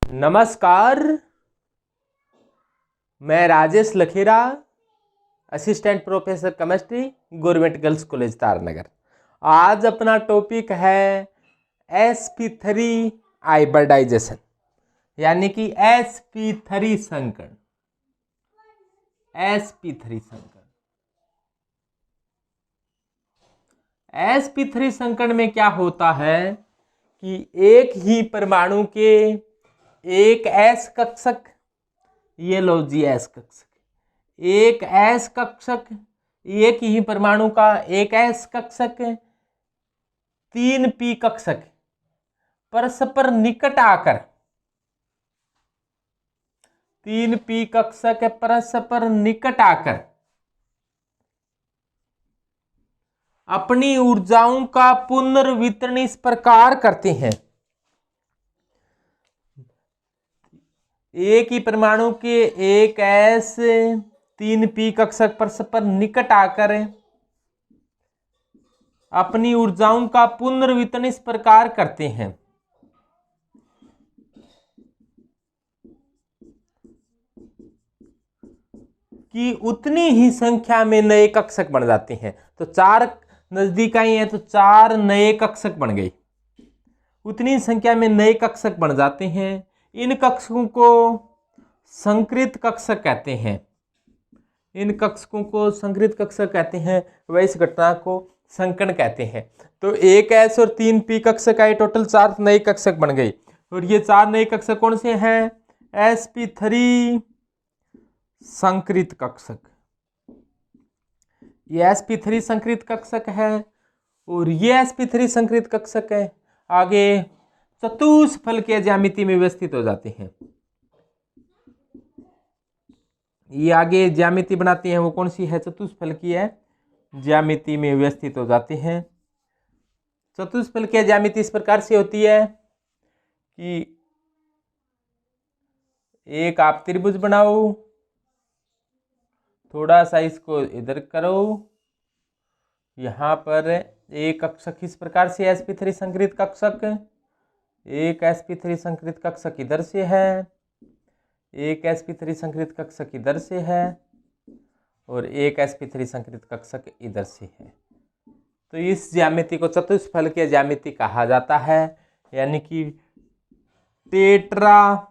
नमस्कार, मैं Rajesh Lakhera, assistant professor chemistry, government girls college Taranagar. आज अपना टॉपिक है sp3 हाइब्रिडाइजेशन यानी कि sp3 संकरण। sp3 संकरण में क्या होता है कि एक ही परमाणु के एक s कक्षक, ये लो जी s कक्षक, एक s कक्षक, एक ही परमाणु का एक s कक्षक, 3 p कक्षक परस्पर निकट आकर, 3 p कक्षक परस्पर निकट आकर अपनी ऊर्जाओं का पुनर्वितरण इस प्रकार करते हैं। एक ही परमाणु के एक s 3 p कक्षक परस्पर निकट आकर अपनी ऊर्जाओं का पुनर्वितरण इस प्रकार करते हैं कि उतनी ही संख्या में नए कक्षक बन जाते हैं। तो 4 नजदीक आई हैं तो 4 नए कक्षक बन गए, उतनी संख्या में नए कक्षक बन जाते हैं। इन कक्षकों को संकृत कक्षक कहते हैं, इन कक्षकों को संकृत कक्षक कहते हैं। वह इस घटना को संकरण कहते हैं। तो एक s और 3 p कक्षक आए, टोटल 4 नए कक्षक बन गए। और ये 4 नए कक्षक कौन से हैं? sp3 संकृत कक्षक, ये sp3 संकृत कक्षक है और ये sp3 संकृत कक्षक है आगे चतुष्फलकीय ज्यामिति में व्यवस्थित हो जाते हैं। ये आगे ज्यामिति बनाते हैं, वो कौन सी है? चतुष्फलकीय ज्यामिति में व्यवस्थित हो जाते हैं। चतुष्फलकीय ज्यामिति इस प्रकार से होती है कि एक आप त्रिभुज बनाओ, थोड़ा सा इसको इधर करो, यहाँ पर एक कक्षक इस प्रकार से sp3 संकृत कक्षक, एक sp3 संकृत कक्षक इधर से है, एक sp3 संकृत कक्षक इधर से है और एक sp3 संकृत कक्षक इधर से है। तो इस ज्यामिति को चतुष्फलकीय ज्यामिति कहा जाता है, यानी कि टेट्राएड्रल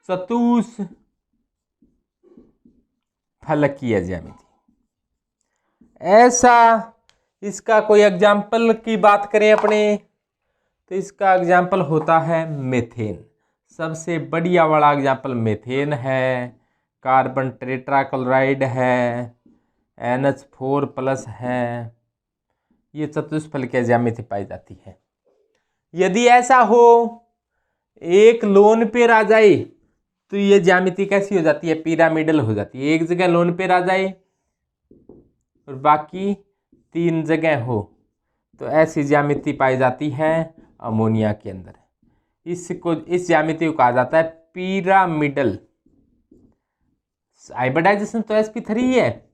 चतुष्फलकीय ज्यामिति। ऐसा इसका कोई एग्जाम्पल की बात करें अपने, तो इसका एग्जाम्पल होता है मीथेन। सबसे बढ़िया वाला एग्जाम्पल मीथेन है, कार्बन टेट्राक्लोराइड है, NH4+ है। ये चतुष्फलकीय ज्यामिति पाई जाती है। यदि ऐसा हो एक लोन पेयर आ जाए तो ये ज्यामिति कैसी हो जाती है? पिरामिडल हो जाती है। एक जगह लोन पेयर आ जाए और बाकी 3 जगह हो तो ऐसी ज्यामिति पाई जाती है अमोनिया के अंदर। इस ज्यामिति को कहा जाता है पिरामिडल। हाइब्रिडाइजेशन तो sp3 ही है,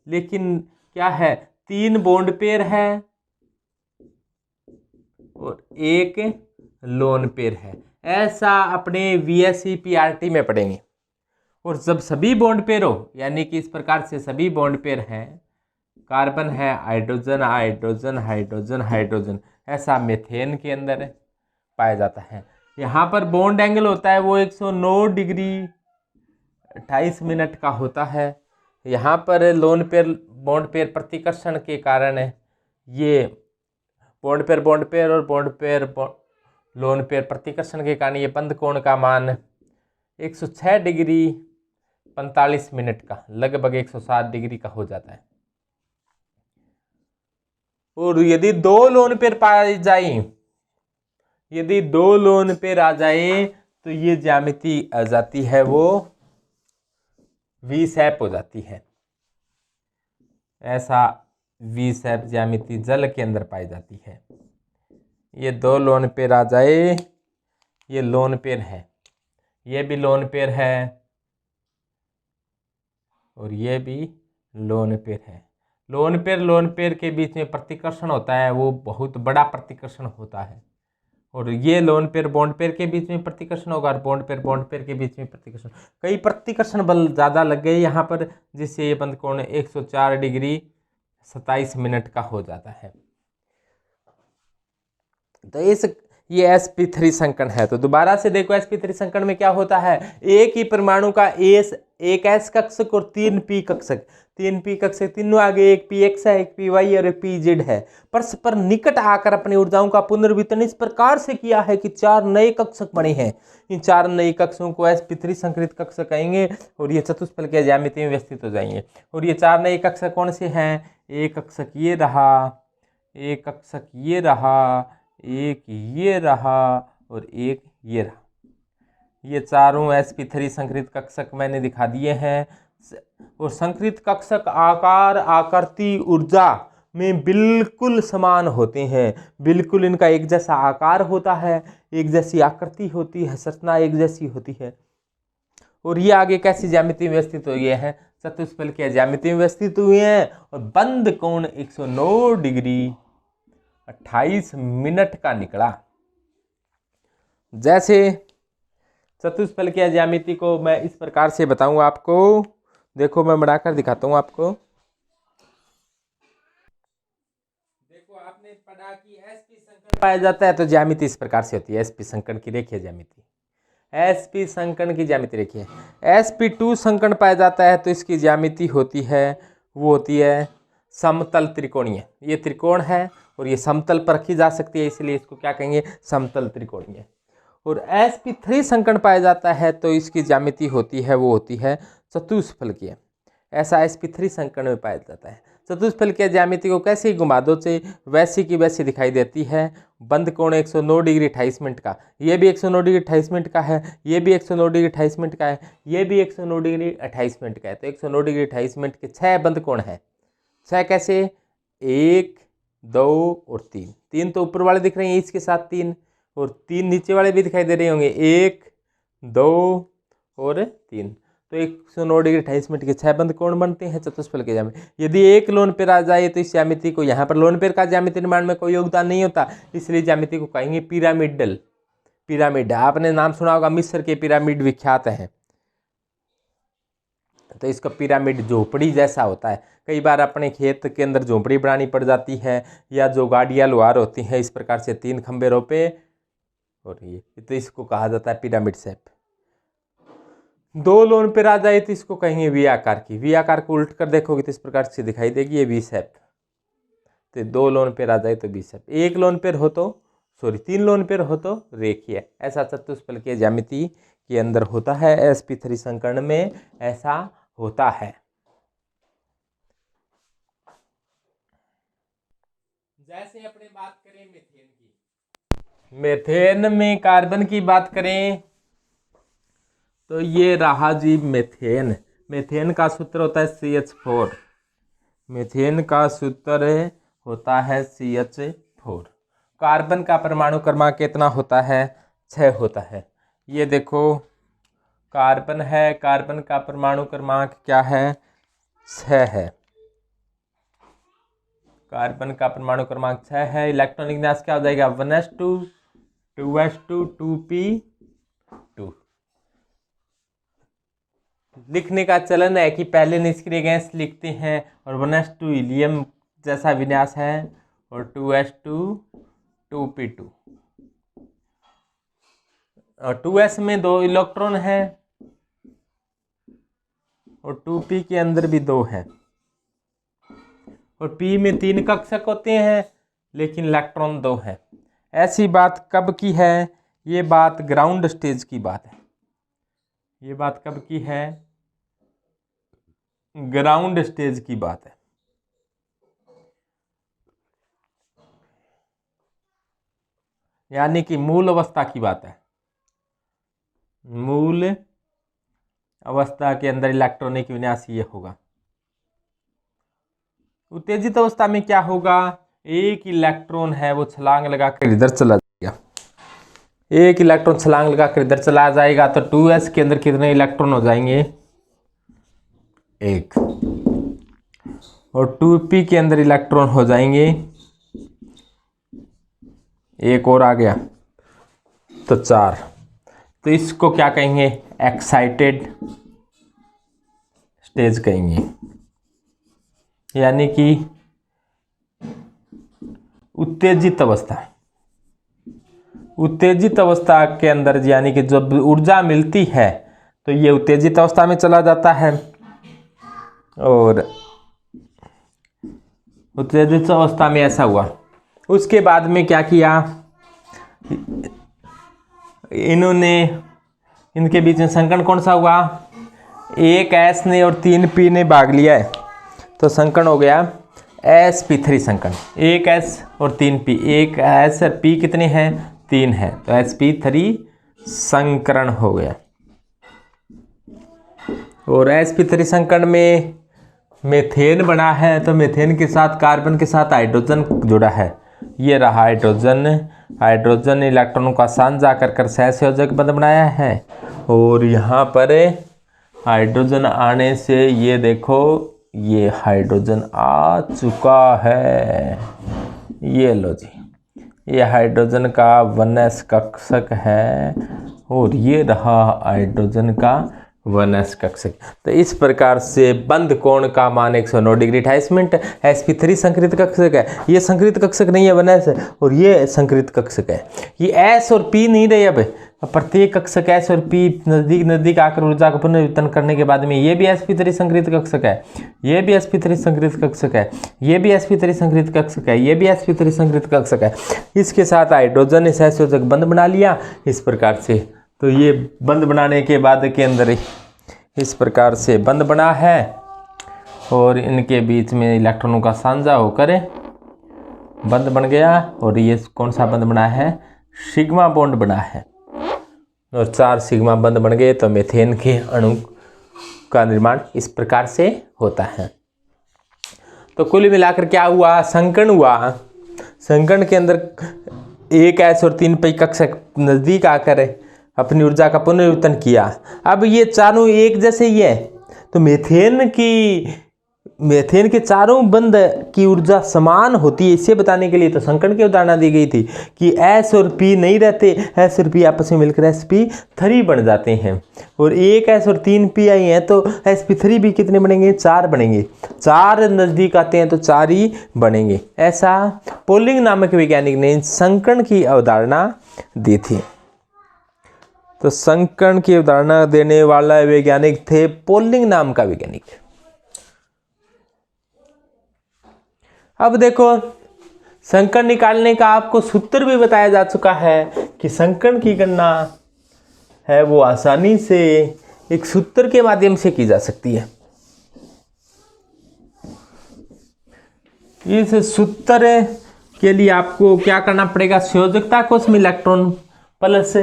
लेकिन क्या है? 3 बॉन्ड पेयर है और एक लोन पेयर है। ऐसा अपने VSE PRT में पढ़ेंगे। और जब सभी बॉन्ड पेयर हो, यानी कि इस प्रकार से सभी बॉन्ड पेयर हैं, कार्बन है, हाइड्रोजन हाइड्रोजन हाइड्रोजन हाइड्रोजन, ऐसा मीथेन के अंदर पाया जाता है। यहाँ पर बॉन्ड एंगल होता है वो 109 डिग्री 28 मिनट का होता है। यहाँ पर बॉन्ड पेयर प्रतिकर्षण के कारण ये बॉन्ड पेयर और लोन पेयर प्रतिकर्षण के कारण ये बंध कोण का मान 106 डिग्री 45 मिनट का, लगभग 107 डिग्री का हो जाता है। और यदि 2 लोन पेयर पाए जाए, यदि 2 लोन पेयर आ जाए तो ये ज्यामिति आ जाती है वो वी शेप हो जाती है। ऐसा वी शेप ज्यामिति जल के अंदर पाई जाती है। ये 2 लोन पेयर आ जाए, ये लोन पेयर है, ये भी लोन पेयर है और ये भी लोन पेयर है, लोन पेयर के बीच में प्रतिकर्षण होता है वो बहुत बड़ा प्रतिकर्षण होता है, और ये लोन पेयर बॉन्ड पेयर के बीच में प्रतिकर्षण होगा, और बॉन्ड पेयर के बीच में प्रतिकर्षण, कई प्रतिकर्षण बल ज़्यादा लग गए यहाँ पर, जिससे ये बंद कोण 104 डिग्री 27 मिनट का हो जाता है। तो ये sp3 संकर्ण है। तो दोबारा से देखो sp3 संकर्ण में क्या होता है, एक ही परमाणु का एक s कक्षक और 3 p कक्षक, 3 p कक्षक, तीनों आगे एक px है, एक py और एक pz है, परस्पर निकट आकर अपनी ऊर्जाओं का पुनर्वितरण इस प्रकार से किया है कि 4 नए कक्षक बने हैं। इन 4 नए कक्षकों को sp3 संकरित कक्षक कहेंगे, और ये चतुष्फलकीय ज्यामिति में व्यवस्थित हो जाएंगे। और ये 4 नए कक्षक कौन से हैं, एक कक्षक ये रहा, एक कक्षक ये रहा, एक ये रहा, और एक ये रहा। ये चारों sp3 संकरित कक्षक मैंने दिखा दिए हैं। और संकरित कक्षक आकार आकृति ऊर्जा में बिल्कुल समान होते हैं, बिल्कुल इनका एक जैसा आकार होता है, एक जैसी आकृति होती है, संरचना एक जैसी होती है। और ये आगे कैसी ज्यामिति में व्यवस्थित हुए हैं, चतुष्फलकीय ज्यामिति में व्यवस्थित हुए हैं, और बंद कोण 109 डिग्री 28 मिनट का निकला। जैसे चतुष्फलकीय ज्यामिति को मैं इस प्रकार से बताऊं आपको, देखो मैं बनाकर दिखाता हूं आपको। देखो आपने पढ़ा कि sp संकर्ण पाया जाता है तो ज्यामिति इस प्रकार से होती है, sp संकर्ण की रेखीय ज्यामिति, sp संकर्ण की ज्यामिति रेखीय। sp2 संकर्ण पाया जाता है तो इसकी ज्यामिति होती है, वो होती है समतल त्रिकोणीय। ये त्रिकोण है और ये समतल पर रखी जा सकती है, इसलिए इसको क्या कहेंगे, समतल त्रिकोणीय। और sp3 संकर्ण पाया जाता है तो इसकी ज्यामिति होती है, वो होती है चतुष्फलकीय। ऐसा sp3 संकर्ण में पाया जाता है। चतुष्फलकीय ज्यामिति को कैसे ही घुमा दो से वैसी की वैसी दिखाई देती है। बंद कोण 109 डिग्री 28 मिनट का, ये भी 109 डिग्री 28 मिनट का है, ये भी 109 डिग्री 28 मिनट का है, ये भी 109 डिग्री 28 मिनट का है। तो 109 डिग्री 28 मिनट के 6 बंद कोण है। 6 कैसे, 1 2 और 3, 3 तो ऊपर वाले दिख रहे हैं इसके साथ 3, और 3 नीचे वाले भी दिखाई दे रहे होंगे, 1 2 और 3। तो 109 डिग्री 28 मिनट के 6 बंद कोण बनते हैं चतुष्फलकीय ज्यामिति। यदि एक लोन पेयर आ जाए तो इस ज्यामिति को, यहाँ पर लोन पेयर का ज्यामिति निर्माण में कोई योगदान नहीं होता, इसलिए ज्यामिति को कहेंगे पिरामिडल। पिरामिड, आपने नाम सुना होगा, मिस्र के पिरामिड विख्यात हैं। तो इसका पिरामिड झोपड़ी जैसा होता है। कई बार अपने खेत के अंदर झोपड़ी बनानी पड़ जाती है, या जो गाड़ियाँ लोहार होती हैं इस प्रकार से 3 खंबे रोपे, और ये तो इसको कहा जाता है पिरामिड शेप। 2 लोन पेयर आ जाए तो इसको कहेंगे वी आकार की। वी आकार को उल्ट कर देखोगे तो इस प्रकार से दिखाई देगी, ये वी शेप। तो 2 लोन पेयर आ जाए तो वी शेप, 1 लोन पेयर हो तो 3 लोन पेयर हो तो रेखीय। ऐसा चतुष्फलकीय ज्यामिति के अंदर होता है, sp3 संकर्ण में ऐसा होता है। जैसे अपने बात करें मीथेन की, मीथेन में कार्बन की बात करें तो ये रहा जी मीथेन। मीथेन का सूत्र होता है CH4। मीथेन का सूत्र होता है CH4। कार्बन का परमाणु क्रमांक कितना होता है, 6 होता है। ये देखो कार्बन है, कार्बन का परमाणु क्रमांक क्या है, 6 है। कार्बन का परमाणु क्रमांक 6 है। इलेक्ट्रॉनिक विन्यास क्या हो जाएगा, 1s2 2s2 2p2। लिखने का चलन है कि पहले निष्क्रिय गैस लिखते हैं, और 1s2 हीलियम जैसा विन्यास है, और 2s2 2p2। और 2s में 2 इलेक्ट्रॉन है, और 2p के अंदर भी 2 है, और p में 3 कक्षक होते हैं लेकिन इलेक्ट्रॉन 2 है। ऐसी बात कब की है, ये बात ग्राउंड स्टेज की बात है। ये बात कब की है, ग्राउंड स्टेज की बात है। यानी कि मूल अवस्था की बात है। मूल अवस्था के अंदर इलेक्ट्रॉनिक विन्यास ये होगा। उत्तेजित अवस्था में क्या होगा, एक इलेक्ट्रॉन है वो छलांग लगाकर इधर चला जाएगा। एक इलेक्ट्रॉन छलांग लगाकर इधर चला जाएगा तो 2s के अंदर कितने इलेक्ट्रॉन हो जाएंगे, 1। और 2p के अंदर इलेक्ट्रॉन हो जाएंगे, एक और आ गया तो 4। तो इसको क्या कहेंगे? एक्साइटेड स्टेज कहेंगे, यानी कि उत्तेजित अवस्था। उत्तेजित अवस्था के अंदर यानी कि जब ऊर्जा मिलती है तो ये उत्तेजित अवस्था में चला जाता है। और उत्तेजित अवस्था में ऐसा हुआ। उसके बाद में क्या किया इन्होंने, इनके बीच में संकरण कौन सा हुआ? एक S ने और 3p ने भाग लिया है, तो संकरण हो गया sp3 संकरण। एक S और 3p, एक S और p कितने हैं? 3 है, तो sp3 संकरण हो गया। और sp3 संकरण में मीथेन बना है, तो मीथेन के साथ कार्बन के साथ हाइड्रोजन जुड़ा है। ये रहा हाइड्रोजन। हाइड्रोजन इलेक्ट्रॉनों का साझा कर सहसंयोजक बंध बनाया है। और यहाँ पर हाइड्रोजन आने से ये देखो, ये हाइड्रोजन आ चुका है। ये लो जी, ये हाइड्रोजन का 1s कक्षक है और ये रहा हाइड्रोजन का 1s कक्षक। तो इस प्रकार से बंध कोण का मान 109 डिग्री 28 मिनट। sp3 संकृत कक्षक है, ये संकृत कक्षक नहीं है 1s है, और ये संकृत कक्षक है। ये s और p नहीं रहे। अब प्रत्येक कक्षक s और p नजदीक नजदीक आकर ऊर्जा का पुनर्वितरण करने के बाद में ये भी sp3 संकृत कक्षक है, ये भी sp3 संकृत कक्षक है, ये भी sp3 संकृत कक्षक है, ये भी sp3 संकृत कक्षक है। इसके साथ हाइड्रोजन ने सहसंयोजक बंध बना लिया इस प्रकार से। तो ये बंध बनाने के बाद के अंदर इस प्रकार से बंध बना है और इनके बीच में इलेक्ट्रॉनों का साझा होकर बंध बन गया। और ये कौन सा बंध बना है? सिग्मा बॉन्ड बना है और 4 सिग्मा बंध बन गए। तो मीथेन के अणु का निर्माण इस प्रकार से होता है। तो कुल मिलाकर क्या हुआ? संकरण हुआ। संकरण के अंदर एक S और 3p कक्षक नजदीक आकर अपनी ऊर्जा का पुनर्वितरण किया। अब ये चारों एक जैसे ही है, तो मीथेन के चारों बंध की ऊर्जा समान होती है, इसे बताने के लिए तो संकरण की अवधारणा दी गई थी कि S और P नहीं रहते, S और P आपस में मिलकर sp3 बन जाते हैं। और एक S और 3p आई हैं तो sp3 भी कितने बनेंगे? 4 बनेंगे। 4 नज़दीक आते हैं तो 4 ही बनेंगे। ऐसा पोलिंग नामक वैज्ञानिक ने संकरण की अवधारणा दी थी। तो संकरण की अवधारणा देने वाला वैज्ञानिक थे पोलिंग नाम का वैज्ञानिक। अब देखो, संकरण निकालने का आपको सूत्र भी बताया जा चुका है कि संकरण की गणना है वो आसानी से एक सूत्र के माध्यम से की जा सकती है। इस सूत्र के लिए आपको क्या करना पड़ेगा? संयोजकता कोश में इलेक्ट्रॉन प्लस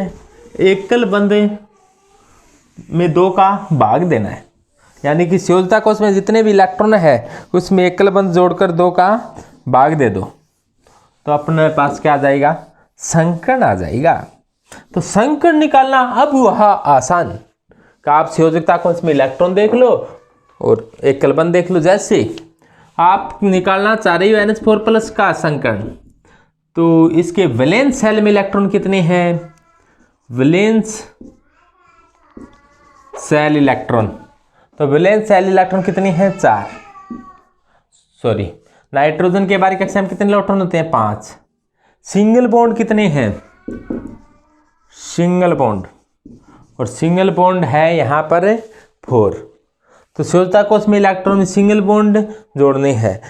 एकल बंध में 2 का भाग देना है, यानी कि संयोजकता कोश में जितने भी इलेक्ट्रॉन है उसमें एकल बंध जोड़कर 2 का भाग दे दो, तो अपने पास क्या आ जाएगा? संकरण आ जाएगा। तो संकरण निकालना अब हुआ आसान का आप संयोजकता कोश में इलेक्ट्रॉन देख लो और एकल बंध देख लो। जैसे आप निकालना चाह रही हो NH4+ का संकरण, तो इसके वैलेंस सेल में इलेक्ट्रॉन कितने हैं? वैलेंस सेल इलेक्ट्रॉन, तो वैलेंस सेल इलेक्ट्रॉन कितने हैं? 4। सॉरी, नाइट्रोजन के बारी कक्षा में कितने इलेक्ट्रॉन होते हैं? 5। सिंगल बॉन्ड कितने हैं? सिंगल बॉन्ड, और सिंगल बॉन्ड है यहाँ पर 4। तो संयोजकता कोश में इलेक्ट्रॉन में सिंगल बॉन्ड जोड़ने हैं।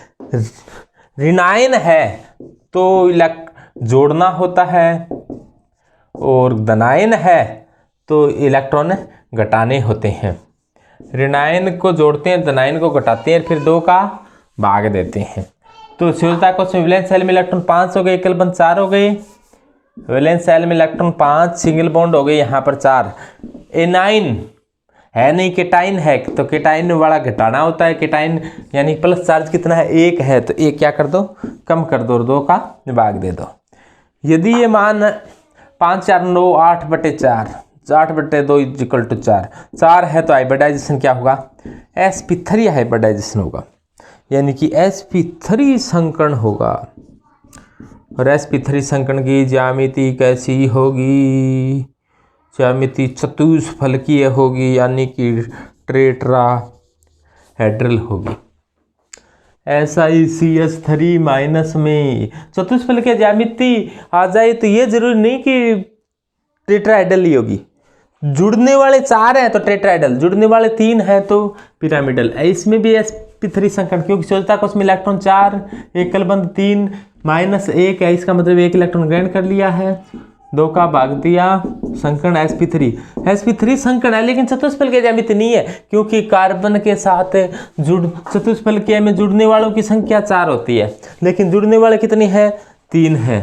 ऋणायन है तो जोड़ना होता है, और धनायन है तो इलेक्ट्रॉन घटाने होते हैं। ऋणायन को जोड़ते हैं, धनायन को घटाते हैं, फिर 2 का भाग देते हैं। तो संयोजकता कोश में वैलेंस सेल में इलेक्ट्रॉन 5 हो गए, एकल बंध 4 हो गए। वैलेंस सेल में इलेक्ट्रॉन 5, सिंगल बॉन्ड हो गए यहाँ पर 4। एनाइन है नहीं, केटाइन है, तो केटाइन वाला घटाना होता है। केटाइन यानी प्लस चार्ज कितना है? 1 है, तो 1 क्या कर दो? कम कर दो और 2 का भाग दे दो। यदि ये मान 5 4 9 8/4, 8/2 = 4 है, तो हाइब्रिडाइजेशन क्या होगा? sp3 हाइब्रिडाइजेशन होगा। यानी कि sp3 संकर्ण होगा। और sp3 संकर्ण की ज्यामिति कैसी होगी? ज्यामिति चतुष्फलकीय होगी, यानी कि टेट्राहेड्रल होगी। SiCH3 माइनस में चतुष्फलकीय ज्यामिति आ जाए तो ये जरूरी नहीं कि टेट्राहेड्रल ही होगी। जुड़ने वाले 4 हैं तो टेट्राहेड्रल, जुड़ने वाले 3 हैं तो पिरामिडल। इसमें भी sp3 संकर्ण, क्योंकि सोचता कोष में इलेक्ट्रॉन 4, एकल बंध 3 माइनस 1 है, इसका मतलब 1 इलेक्ट्रॉन ग्रहण कर लिया है, 2 का भाग दिया, संकर्ण sp3 संकर्ण है, लेकिन चतुष्फलकीय ज्यामिति नहीं है, क्योंकि कार्बन के साथ चतुष्फलकीय में जुड़ने वालों की संख्या 4 होती है, लेकिन जुड़ने वाले कितनी है? 3 है।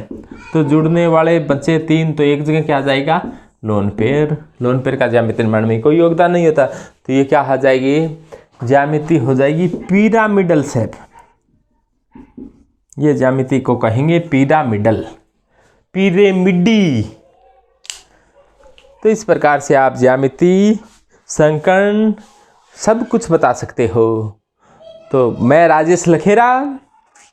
तो जुड़ने वाले बचे 3, तो एक जगह क्या आ जाएगा? Lone pair. लोन पेयर का ज्यामिति निर्माण में कोई योगदान नहीं होता, तो ये क्या हो जाएगी? ज्यामिति हो जाएगी पिरामिडल शेप। ये ज्यामिति को कहेंगे पिरामिडल, पिरामिडी। तो इस प्रकार से आप ज्यामिति, संकर्ण सब कुछ बता सकते हो। तो मैं राजेश लखेरा